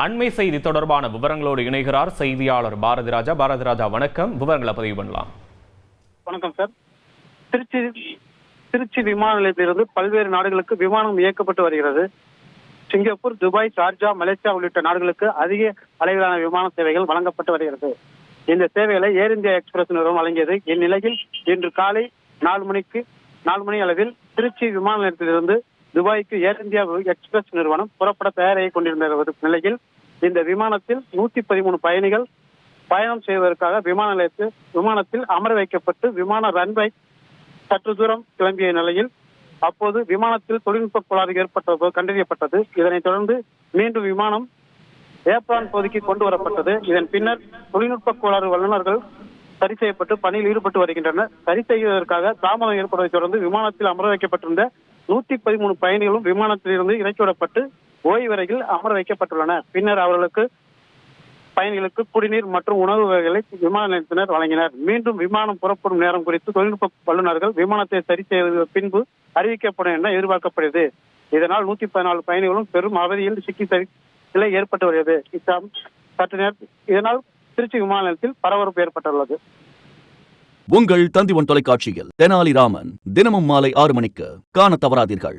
அண்மை செய்தி தொடர்பான விவரங்களோடு இணைகிறார் செய்தியாளர் பாரதிராஜா. பாரதிராஜா, வணக்கம். விவரங்களை பதிவு பண்ணலாம். வணக்கம் சார். திருச்சி விமான நிலையத்திலிருந்து பல்வேறு நாடுகளுக்கு விமானம் இயக்கப்பட்டு வருகிறது. சிங்கப்பூர், துபாய், ஷார்ஜா, மலேசியா உள்ளிட்ட நாடுகளுக்கு அதிக அளவிலான விமான சேவைகள் வழங்கப்பட்டு வருகிறது. இந்த சேவைகளை ஏர் இந்தியா எக்ஸ்பிரஸ் நிறுவனம் வழங்கியது. இந்நிலையில் இன்று காலை 4 மணி அளவில் திருச்சி விமான நிலையத்திலிருந்து துபாய்க்கு ஏர் இந்தியா எக்ஸ்பிரஸ் நிறுவனம் புறப்பட தயாராகி கொண்டிருந்த நிலையில் இந்த விமானத்தில் 113 பயணிகள் பயணம் செய்வதற்காக விமானத்தில் அமர வைக்கப்பட்டு விமான ரன்வே சற்று தூரம் கிளம்பிய நிலையில் அப்போது விமானத்தில் தொழில்நுட்ப கோளாறு கண்டறியப்பட்டது. இதனைத் தொடர்ந்து மீண்டும் விமானம் ஏப்ரான் பகுதிக்கு கொண்டு வரப்பட்டது. இதன் பின்னர் தொழில்நுட்ப கோளாறு வல்லுநர்கள் சரி செய்யப்பட்டு பணியில் ஈடுபட்டு வருகின்றனர். சரி செய்வதற்காக தாமதம் ஏற்படுவதை தொடர்ந்து விமானத்தில் அமர வைக்கப்பட்டிருந்த 113 பயணிகளும் விமானத்திலிருந்து இறக்கிவிடப்பட்டு ஓய்வறையில் அமர வைக்கப்பட்டுள்ளனர். பின்னர் பயணிகளுக்கு குடிநீர் மற்றும் உணவு வகைகளை விமான நிலையத்தினர் வழங்கினர். மீண்டும் விமானம் புறப்படும் நேரம் குறித்து தொழில்நுட்ப வல்லுநர்கள் விமானத்தை சரி செய்த பின்பு அறிவிக்கப்படும் என எதிர்பார்க்கப்படுகிறது. இதனால் 114 பயணிகளும் பெரும் அவதியில் நிலை ஏற்பட்டு வருகிறது. சற்று நேரத்தில் இதனால் திருச்சி விமான நிலையத்தில் பரபரப்பு ஏற்பட்டுள்ளது. உங்கள் தந்திவன் தொலைக்காட்சியில் தெனாலிராமன் தினமும் மாலை 6 மணிக்கு காண தவறாதீர்கள்.